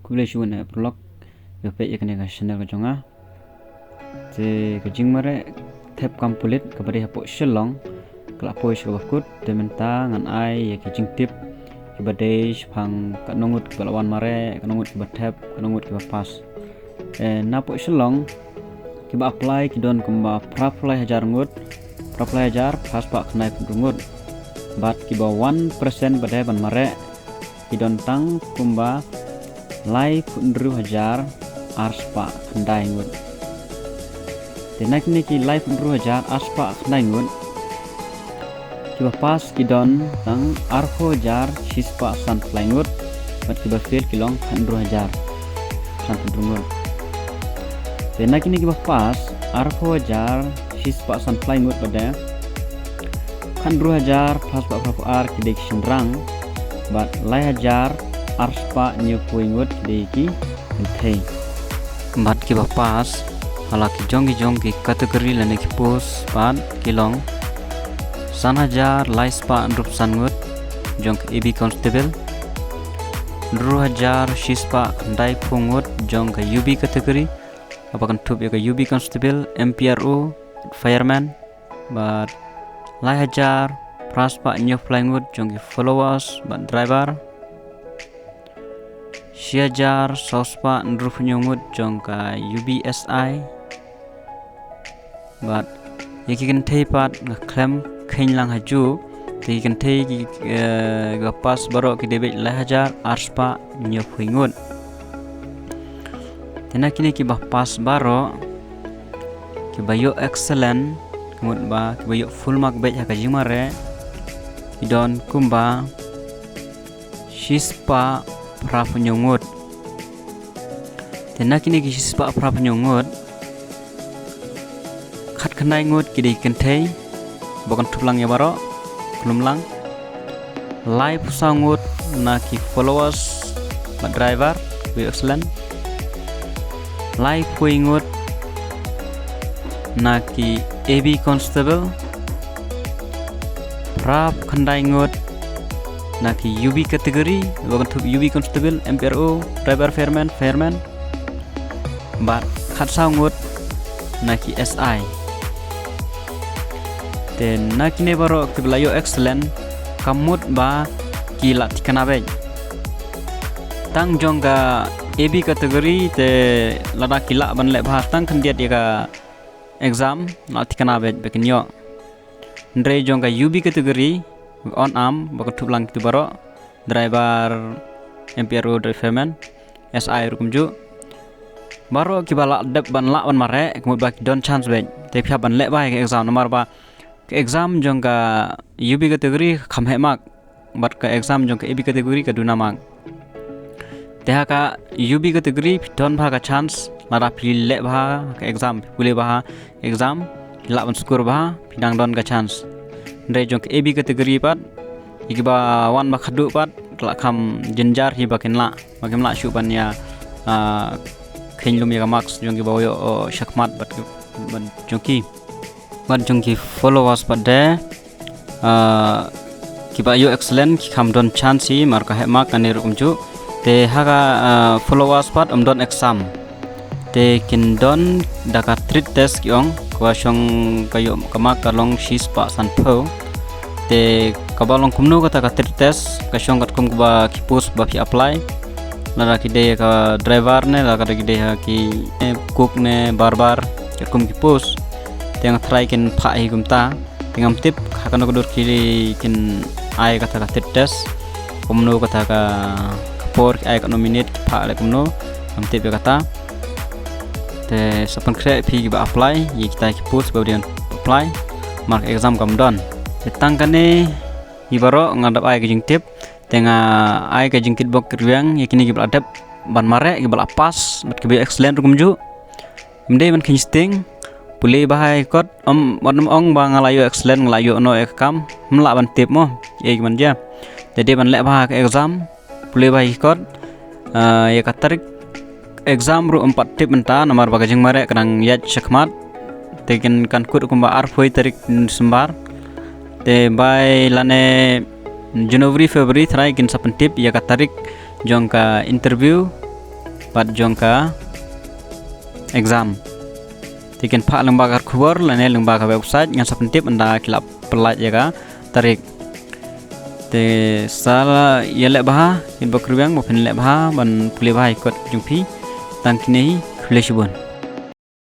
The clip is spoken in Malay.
kuble shu na prolog yo pe yakne ka channel ka jonga te ka jingmare tep kampulit ka bari hapo shilong kala po shu bakut te menta ngan ai ya ki jingtip ki badai phang ka nongut ka lawan mare ka nongut ki batep ka nongut ki pas na po shilong ki ba apply ki don kumba praplay hajar ngut praplay hajar pas pak knai pungut bat ki ba 1% badai ban mare ki don tang kumba lai pundru hajar arspa khandai ngut tenak ni ki lai pundru hajar arspa khandai ngut ki pas ki don tang arfo hajar sispa san plai ngut bat ki ba fil kilong pundru hajar san pundru ngut tenak ni ki pas arfo hajar sispa san plai ngut pada pundru hajar pas pak prapu ar ki dek sendrang bat lai hajar arspa nyu puingut deki thei bat ki pas halaki jong ki kategori lane ki pos pat kilong san hajar lai spa rup sangut jong ab constable 2000 shispa dai pungut jong ka UB kategori apakan tup ya ka UB constable MPRO fireman bat lai hajar praspa nyu flangut jong ki followers bat driver Siajar sospa nruf nyungut jongka UBSI bat yaki kan thei pat ngaklem khain lang haju ti kan thei ki gapas baro ki debet la hajar arspa nyophingut tena kini ki bah pas baro ki bayo excellent kemut ba ki bayo full mark bet ha kajimare idon kumba shispa prapu nyungut tenak ini kisi pak prapu nyungut khat khanai ngut kidi kenthei bokan thuplang ya baro klumlang live sangut na ki followers ba driver we excellent live puingut na ki AB constable prap khandai ngut naki UB kategori bagan tu UB constable MPRO driver fireman bat khat sangut naki SI ten naki ne baro kiblayo excellent kamut ba kila tikanabe tang jongga AB kategori te lada kila ban le bahas tang khandiat ya exam la tikanabe bekinyo ndre jongga UB kategori on arm bakat tuplang itu baro driver MPRO driver fireman SI rukumju baro kibala dep ban la ban mare kemut bak don chance ben te phya ban le bai ke exam nomor ba ke exam jongka UB kategori khamhe mak bat ka exam jongka AB kategori ka duna mak teha ka UB kategori don bha ka chance lara phi le bha ka exam pule bha exam la ban score bha pidang don ka chance ndai jong AB kategori pat ikiba wan ba khadu pat kla kham jenjar hi bakenla shu ban ya khenlum ya max jong ki bayo shakmat ban jongki followers pat de kiba yo excellent ki kham don chance hi mar ka he mak anir umju te haga followers pat don exam te kin don daka treat test kyong kwasong kayo kamak kalong shis pa sanpho te kabalong kumno kata ka treat test kasyong kat kum ba kipus ba fi apply lara ki de ka driver ne lara ki de ki cook ne barbar kat kum kipus teng try kin pha hi gumta tengam tip hakano kodur kiri kin ai kata ka treat test kumno kata ka kapor ai ka nominate pha le kumno am tip kata te sapan kre pi ba apply yi kita ki post ba dian apply mark exam kam don te tangkane ibaro ngadap ai ke jing tip tenga ai ke jing kit bok riang yakini ki adap ban mare ki bal pas bat ki excellent rumju imde man kin sting pule bahai kot wan ong ba ngalayo excellent ngalayo no ekam mla ban tip mo ye man ja jadi ban le bah ke exam pule bahai kot ya katarik exam ru 4 tip menta nomor bagajing mare kanang yat shakmat tekin kan kut kumba arfoi tarik sembar te by lane January February try kin sapan tip ya katarik jongka interview bat jongka exam tiken pak lembaga khubor lane lembaga website ngan sapentip anda kilap pelat jaga tarik te sala yele baha in bakruang mo pen le baha ban pule baha ikot jungpi tang kini khule shibun